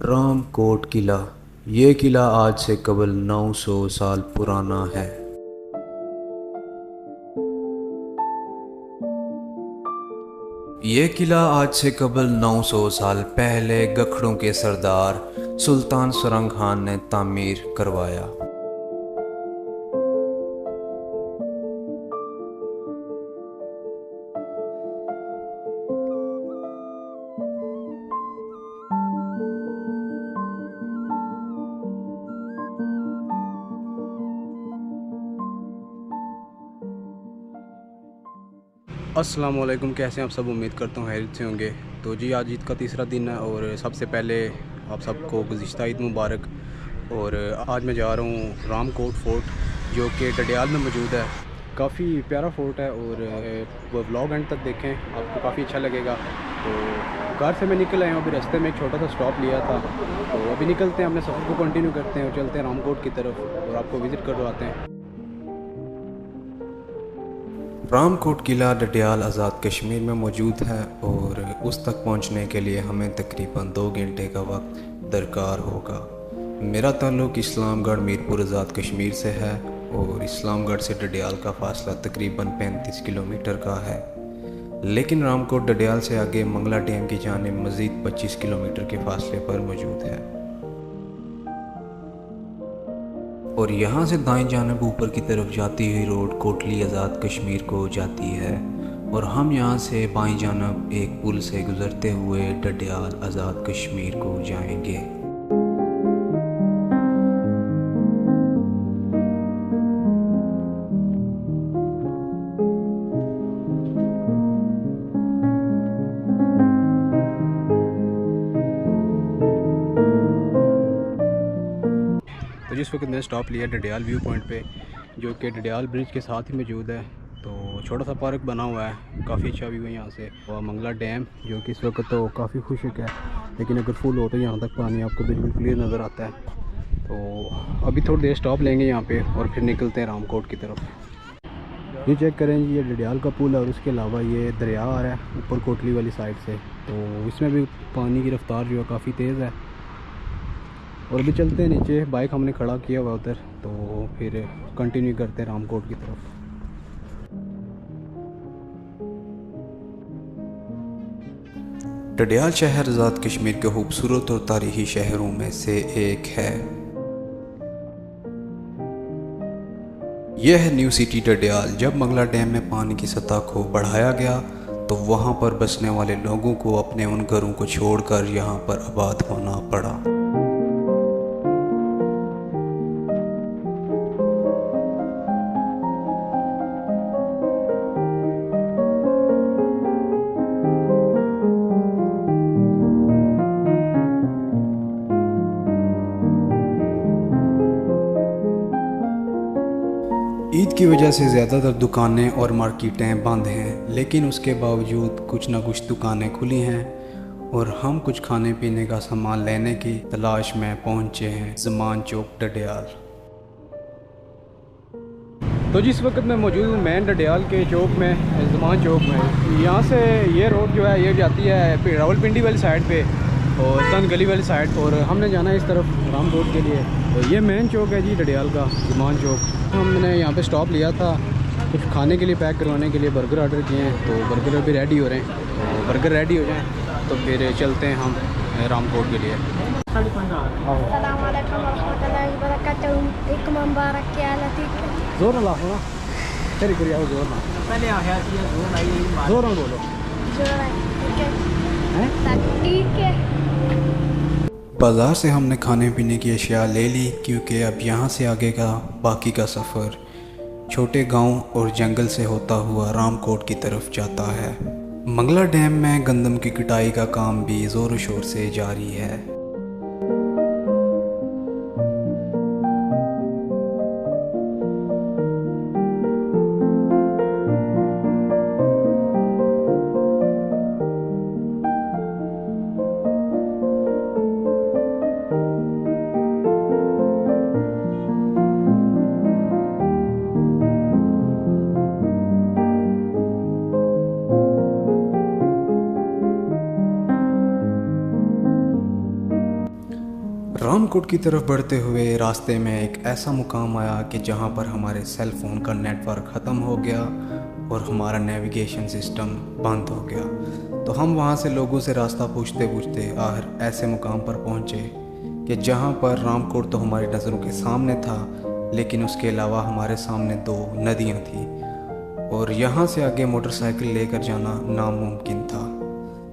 रामकोट किला। ये किला आज से कबल 900 साल पुराना है। ये किला आज से कबल 900 साल पहले गखड़ों के सरदार सुल्तान सुरंग खान ने तामीर करवाया। अस्सलाम वालेकुम, कैसे हैं आप सब। उम्मीद करता हूँ खैरियत से होंगे। तो जी आज ईद का तीसरा दिन है और सबसे पहले आप सबको गुज़िश्ता ईद मुबारक। और आज मैं जा रहा हूँ रामकोट फोर्ट जो कि डडियाल में मौजूद है। काफ़ी प्यारा फोर्ट है और वो व्लॉग एंड तक देखें, आपको काफ़ी अच्छा लगेगा। तो कार से मैं निकल आया हूँ, अभी रास्ते में एक छोटा सा स्टॉप लिया था, तो अभी निकलते हैं, अपने सफ़र को कंटिन्यू करते हैं और चलते हैं रामकोट की तरफ और आपको विज़िट करवाते हैं। रामकोट किला डडियाल आज़ाद कश्मीर में मौजूद है और उस तक पहुंचने के लिए हमें तकरीबन 2 घंटे का वक्त दरकार होगा। मेरा ताल्लुक़ इस्लामगढ़ मीरपुर आज़ाद कश्मीर से है और इस्लामगढ़ से डडियाल का फ़ासला तकरीबन 35 किलोमीटर का है, लेकिन रामकोट डडियाल से आगे मंगला डैम की जानिब मज़ीद 25 किलोमीटर के फ़ासले पर मौजूद है। और यहाँ से दाएं जानिब ऊपर की तरफ जाती हुई रोड कोटली आज़ाद कश्मीर को जाती है और हम यहाँ से बाएं जानिब एक पुल से गुज़रते हुए डडियाल आज़ाद कश्मीर को जाएंगे। तो जिस वक्त मैंने स्टॉप लिया डडियाल व्यू पॉइंट पे, जो कि डडियाल ब्रिज के साथ ही मौजूद है। तो छोटा सा पार्क बना हुआ है, काफ़ी अच्छा व्यू है यहाँ से। और मंगला डैम जो कि इस वक्त तो काफ़ी खुश्क है, लेकिन अगर फुल हो तो यहाँ तक पानी आपको बिल्कुल क्लियर नज़र आता है। तो अभी थोड़ी देर स्टॉप लेंगे यहाँ पे और फिर निकलते हैं रामकोट की तरफ। ये चेक करें जी, ये डडियाल का पुल है और उसके अलावा ये दरिया आ रहा है ऊपर कोटली वाली साइड से, तो इसमें भी पानी की रफ्तार जो है काफ़ी तेज़ है। और अभी चलते हैं नीचे, बाइक हमने खड़ा किया हुआ उधर, तो फिर कंटिन्यू करते हैं रामकोट की तरफ। डडियाल शहर आज़ाद कश्मीर के खूबसूरत और तारीखी शहरों में से एक है। यह है न्यू सिटी डडियाल। जब मंगला डैम में पानी की सतह को बढ़ाया गया तो वहां पर बसने वाले लोगों को अपने उन घरों को छोड़कर यहां पर आबाद होना पड़ा। ईद की वजह से ज़्यादातर दुकानें और मार्केटें बंद हैं, लेकिन उसके बावजूद कुछ ना कुछ दुकानें खुली हैं और हम कुछ खाने पीने का सामान लेने की तलाश में पहुंचे हैं ज़मान चौक डडियाल। तो जिस वक्त मैं मौजूद हूँ मेन डडियाल के चौक में, ज़मान चौक में। यहाँ से ये रोड जो है ये जाती है रावलपिंडी वाली साइड पे और तन गली वाली साइड, और हमने जाना है इस तरफ रामकोट के लिए। तो ये मेन चौक है जी डडियाल का, ज़मान चौक। हमने यहाँ पे स्टॉप लिया था कुछ खाने के लिए, पैक करवाने के लिए बर्गर ऑर्डर किए हैं, तो बर्गर अभी रेडी हो रहे हैं। तो बर्गर रेडी हो जाएं तो फिर चलते हैं हम रामकोट के लिए। जोर ना हो ना, तेरी करिए जोर ना, पहले आ गया जोर ना बोलो, ठीक है। बाज़ार से हमने खाने पीने की अशिया ले ली, क्योंकि अब यहाँ से आगे का बाकी का सफ़र छोटे गांव और जंगल से होता हुआ रामकोट की तरफ जाता है। मंगला डैम में गंदम की कटाई का काम भी ज़ोर शोर से जारी है। रामकोट की तरफ बढ़ते हुए रास्ते में एक ऐसा मुकाम आया कि जहां पर हमारे सेल फ़ोन का नेटवर्क ख़त्म हो गया और हमारा नेविगेशन सिस्टम बंद हो गया। तो हम वहां से लोगों से रास्ता पूछते पूछते आखिर ऐसे मुकाम पर पहुंचे कि जहां पर रामकोट तो हमारी नज़रों के सामने था, लेकिन उसके अलावा हमारे सामने 2 नदियां थी और यहाँ से आगे मोटरसाइकिल लेकर जाना नामुमकिन था।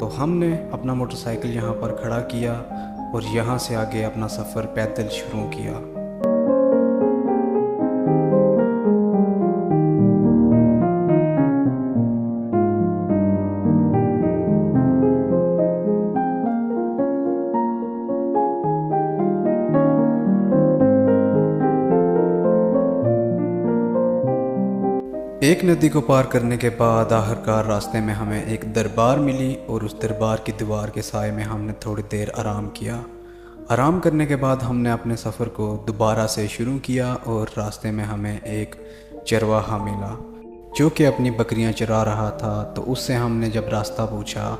तो हमने अपना मोटरसाइकिल यहाँ पर खड़ा किया और यहाँ से आगे अपना सफ़र पैदल शुरू किया। एक नदी को पार करने के बाद आखिरकार रास्ते में हमें एक दरबार मिली और उस दरबार की दीवार के साए में हमने थोड़ी देर आराम किया। आराम करने के बाद हमने अपने सफ़र को दोबारा से शुरू किया और रास्ते में हमें एक चरवाहा मिला जो कि अपनी बकरियां चरा रहा था। तो उससे हमने जब रास्ता पूछा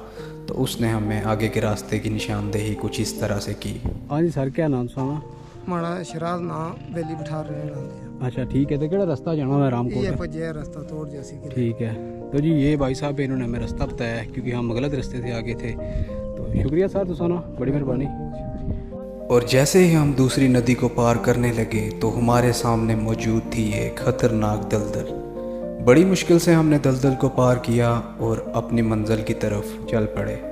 तो उसने हमें आगे के रास्ते की निशानदेही कुछ इस तरह से की। हाँ जी सर, क्या नाम सुना? माड़ा शराब ना बेली बिठा रहे हैं। अच्छा ठीक है, तो केड़ा रास्ता जाना है रामकोट? ये पजे रास्ता तोड़ जैसी के। ठीक है, तो जी ये भाई साहब इन्होंने हमें रास्ता बताया है क्योंकि हम गलत रास्ते से आगे थे। तो शुक्रिया सर, तुसाना बड़ी मेहरबानी। और जैसे ही हम दूसरी नदी को पार करने लगे तो हमारे सामने मौजूद थी एक खतरनाक दलदल। बड़ी मुश्किल से हमने दलदल को पार किया और अपनी मंजिल की तरफ चल पड़े।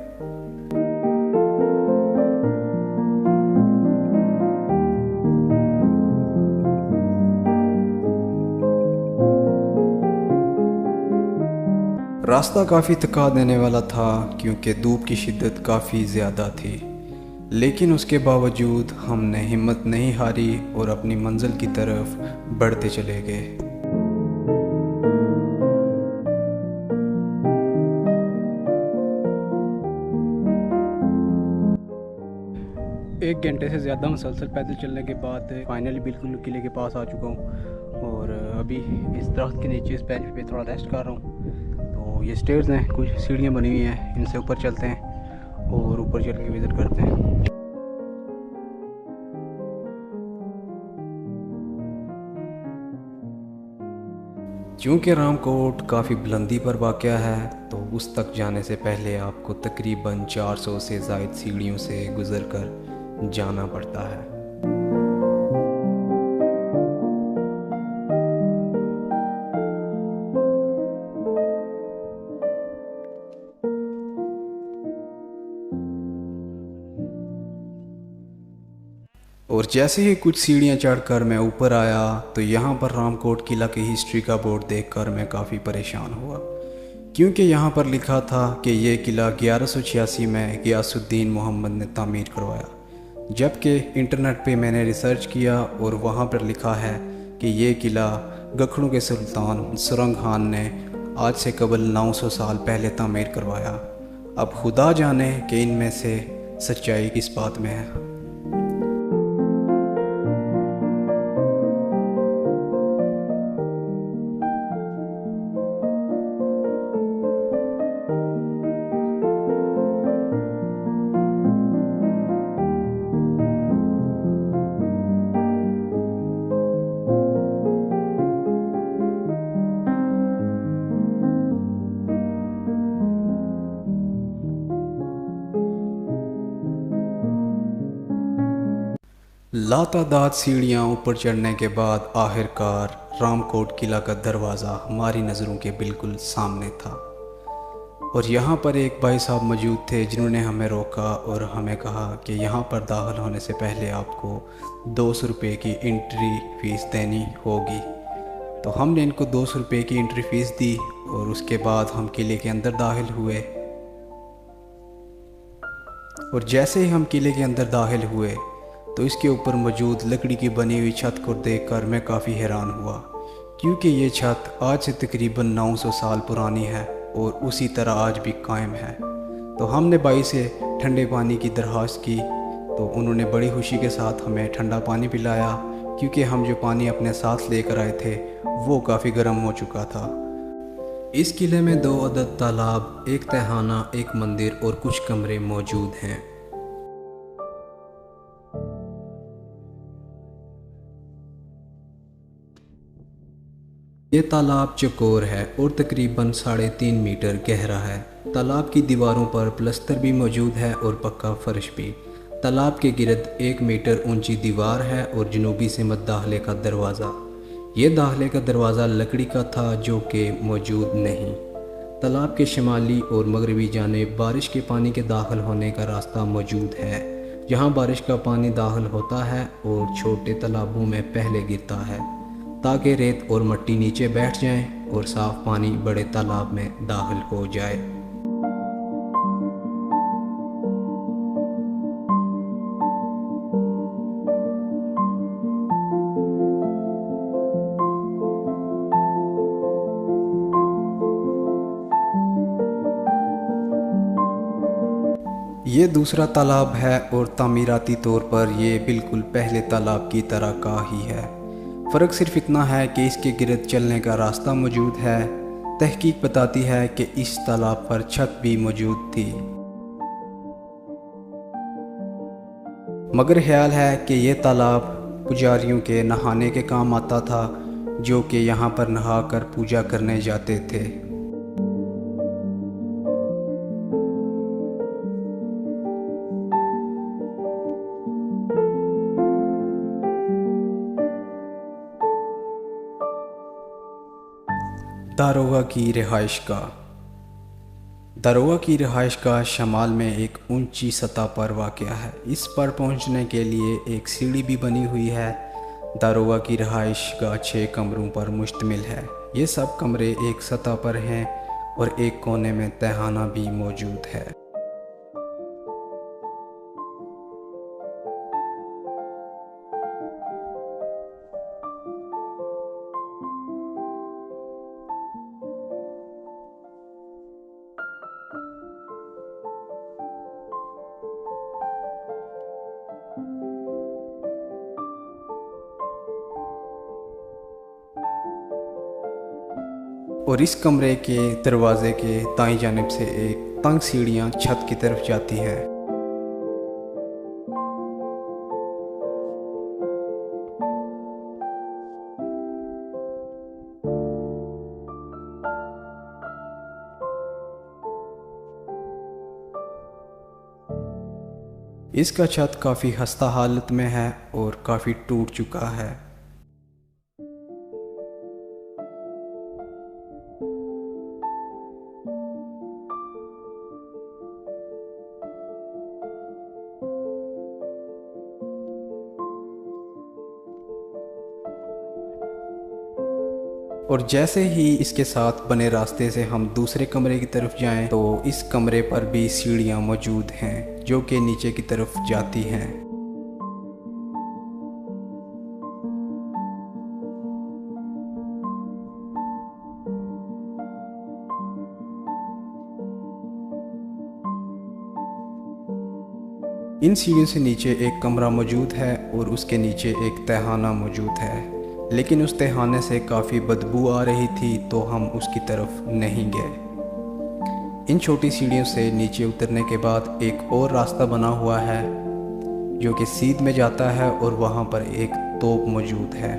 रास्ता काफ़ी थका देने वाला था क्योंकि धूप की शिद्दत काफ़ी ज़्यादा थी, लेकिन उसके बावजूद हमने हिम्मत नहीं हारी और अपनी मंजिल की तरफ बढ़ते चले गए। एक घंटे से ज़्यादा मुसलसल पैदल चलने के बाद फाइनली बिल्कुल किले के पास आ चुका हूँ और अभी इस दरख्त के नीचे इस बेंच पे थोड़ा रेस्ट कर रहा हूँ। तो ये स्टेयर्स हैं, कुछ सीढ़ियाँ बनी हुई हैं, इनसे ऊपर चलते हैं और ऊपर चल के विज़िट करते हैं। क्योंकि रामकोट काफ़ी बुलंदी पर वाक़या है तो उस तक जाने से पहले आपको तकरीबन 400 से ज़ायद सीढ़ियों से गुज़र कर जाना पड़ता है। और जैसे ही कुछ सीढ़ियाँ चढ़कर मैं ऊपर आया तो यहाँ पर रामकोट किला की हिस्ट्री का बोर्ड देखकर मैं काफ़ी परेशान हुआ, क्योंकि यहाँ पर लिखा था कि ये किला 1186 में गियासुद्दीन मोहम्मद ने तामीर करवाया, जबकि इंटरनेट पे मैंने रिसर्च किया और वहाँ पर लिखा है कि ये किला गखड़ों के सुल्तान सुरंग खान ने आज से कबल 900 साल पहले तामीर करवाया। अब खुदा जाने कि इनमें से सच्चाई किस बात में है। लातादाद सीढ़ियाँ ऊपर चढ़ने के बाद आखिरकार रामकोट किला का दरवाज़ा हमारी नज़रों के बिल्कुल सामने था और यहाँ पर एक भाई साहब मौजूद थे जिन्होंने हमें रोका और हमें कहा कि यहाँ पर दाखिल होने से पहले आपको 200 रुपये की एंट्री फ़ीस देनी होगी। तो हमने इनको 200 रुपये की एंट्री फ़ीस दी और उसके बाद हम किले के अंदर दाखिल हुए। और जैसे ही हम किले के अंदर दाखिल हुए तो इसके ऊपर मौजूद लकड़ी की बनी हुई छत को देखकर मैं काफ़ी हैरान हुआ, क्योंकि ये छत आज से तकरीबन 900 साल पुरानी है और उसी तरह आज भी कायम है। तो हमने भाई से ठंडे पानी की दरख्वास्त की तो उन्होंने बड़ी खुशी के साथ हमें ठंडा पानी पिलाया, क्योंकि हम जो पानी अपने साथ लेकर आए थे वो काफ़ी गर्म हो चुका था। इस किले में 2 अदद तालाब, एक तहखाना, एक मंदिर और कुछ कमरे मौजूद हैं। ये तालाब चौकोर है और तकरीबन 3.5 मीटर गहरा है। तालाब की दीवारों पर प्लस्तर भी मौजूद है और पक्का फर्श भी। तालाब के गिर्द 1 मीटर ऊंची दीवार है और जनूबी सिमत दाखिले का दरवाज़ा। ये दाखिले का दरवाज़ा लकड़ी का था जो कि मौजूद नहीं। तालाब के शिमाली और मगरबी जानिब बारिश के पानी के दाखिल होने का रास्ता मौजूद है। यहाँ बारिश का पानी दाखिल होता है और छोटे तालाबों में पहले गिरता है ताकि रेत और मिट्टी नीचे बैठ जाएं और साफ़ पानी बड़े तालाब में दाखिल हो जाए। ये दूसरा तालाब है और तामीराती तौर पर ये बिल्कुल पहले तालाब की तरह का ही है। फ़र्क सिर्फ इतना है कि इसके गिर्द चलने का रास्ता मौजूद है। तहकीक बताती है कि इस तालाब पर छत भी मौजूद थी, मगर ख्याल है कि यह तालाब पुजारियों के नहाने के काम आता था, जो कि यहाँ पर नहाकर पूजा करने जाते थे। दारोगा की रिहाइशगाह। दारोगा की रिहाइशगाह शमाल में एक ऊंची सतह पर वाक़या है। इस पर पहुंचने के लिए एक सीढ़ी भी बनी हुई है। दारोगा की रिहाइशगाह 6 कमरों पर मुश्तमिल है। ये सब कमरे एक सतह पर हैं और एक कोने में तहखाना भी मौजूद है। और इस कमरे के दरवाज़े के दाईं जानिब से एक तंग सीढ़ियाँ छत की तरफ जाती हैं। इसका छत काफ़ी खस्ता हालत में है और काफ़ी टूट चुका है। और जैसे ही इसके साथ बने रास्ते से हम दूसरे कमरे की तरफ जाएं तो इस कमरे पर भी सीढ़ियां मौजूद हैं जो कि नीचे की तरफ जाती हैं। इन सीढ़ियों से नीचे एक कमरा मौजूद है और उसके नीचे एक तहखाना मौजूद है, लेकिन उस तहखाने से काफ़ी बदबू आ रही थी तो हम उसकी तरफ नहीं गए। इन छोटी सीढ़ियों से नीचे उतरने के बाद एक और रास्ता बना हुआ है जो कि सीध में जाता है और वहाँ पर एक तोप मौजूद है।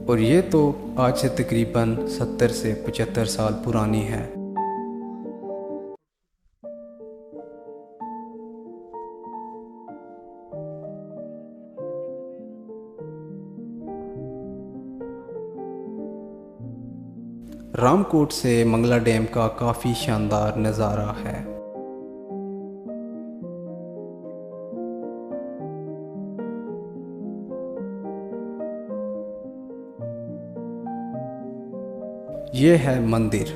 और ये तो आज से तकरीबन 70 से 75 साल पुरानी है। रामकोट से मंगला डैम का काफ़ी शानदार नज़ारा है। ये है मंदिर।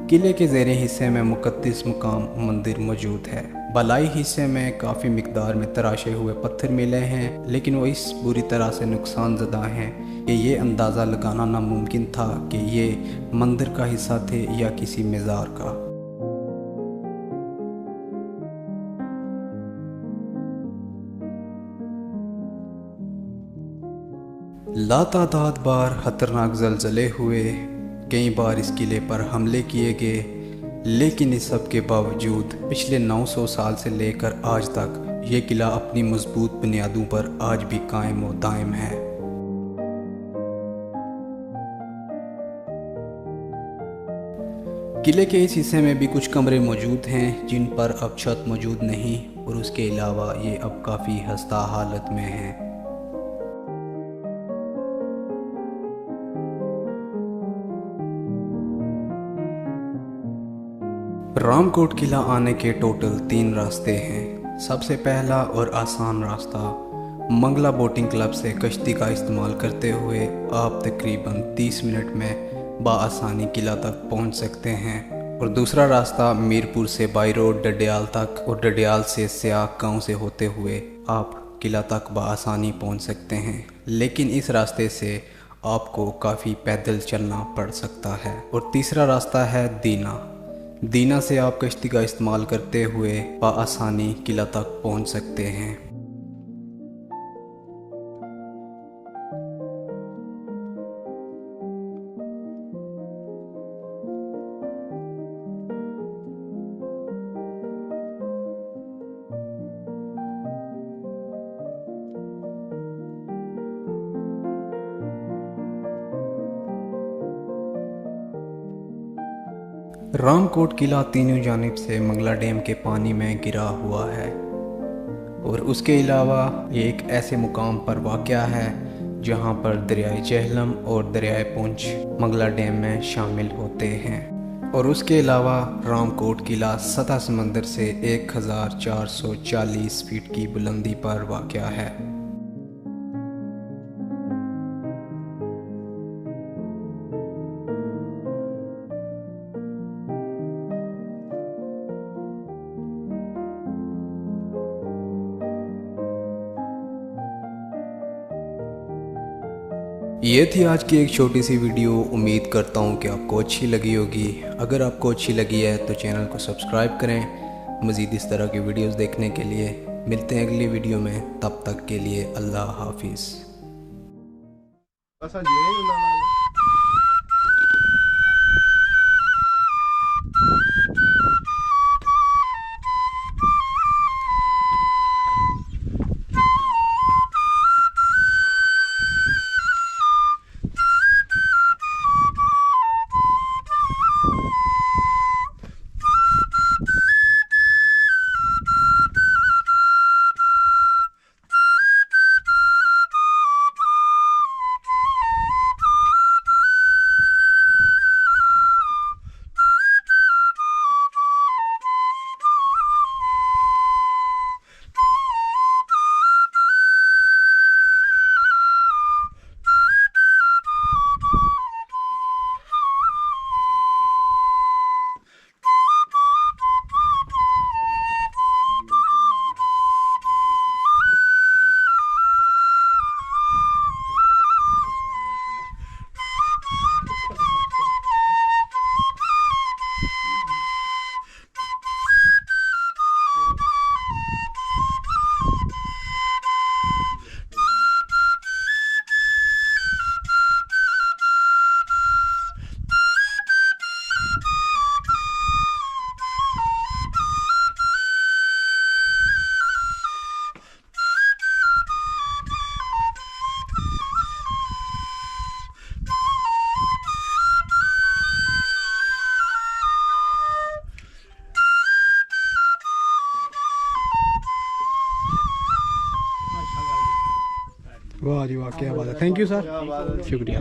किले के ज़ेरे हिस्से में मुक़द्दस मुकाम मंदिर मौजूद है। बलाई हिस्से में काफ़ी मिकदार में तराशे हुए पत्थर मिले हैं, लेकिन वो इस बुरी तरह से नुकसान ज़दा हैं कि ये अंदाज़ा लगाना नामुमकिन था कि ये मंदिर का हिस्सा थे या किसी मज़ार का। लातादाद बार खतरनाक ज़लज़ले हुए, कई बार इस किले पर हमले किए गए, लेकिन इस सब के बावजूद पिछले 900 साल से लेकर आज तक ये किला अपनी मजबूत बुनियादों पर आज भी कायम व दायम है। किले के इस हिस्से में भी कुछ कमरे मौजूद हैं जिन पर अब छत मौजूद नहीं, और उसके अलावा ये अब काफ़ी खस्ता हालत में है। रामकोट किला आने के टोटल 3 रास्ते हैं। सबसे पहला और आसान रास्ता मंगला बोटिंग क्लब से कश्ती का इस्तेमाल करते हुए आप तकरीबन 30 मिनट में बाआसानी किला तक पहुंच सकते हैं, और दूसरा रास्ता मीरपुर से बाई रोड डडियाल तक और डडियाल से सियाक गांव से होते हुए आप किला तक बाआसानी पहुंच सकते हैं, लेकिन इस रास्ते से आपको काफ़ी पैदल चलना पड़ सकता है। और तीसरा रास्ता है दीना से आप कश्ती का इस्तेमाल करते हुए बाआसानी किला तक पहुंच सकते हैं। रामकोट किला तीनों जानिब से मंगला डैम के पानी में गिरा हुआ है, और उसके अलावा ये एक ऐसे मुकाम पर वाक़या है जहाँ पर दरियाए जेहलम और दरियाए पुंछ मंगला डैम में शामिल होते हैं। और उसके अलावा रामकोट किला सतह समंदर से 1440 फीट की बुलंदी पर वाक़या है। ये थी आज की एक छोटी सी वीडियो। उम्मीद करता हूँ कि आपको अच्छी लगी होगी। अगर आपको अच्छी लगी है तो चैनल को सब्सक्राइब करें। मज़ीद इस तरह की वीडियोस देखने के लिए मिलते हैं अगली वीडियो में। तब तक के लिए अल्लाह हाफिज़। वाह जी वाह, क्या बात है। थैंक यू सर, शुक्रिया।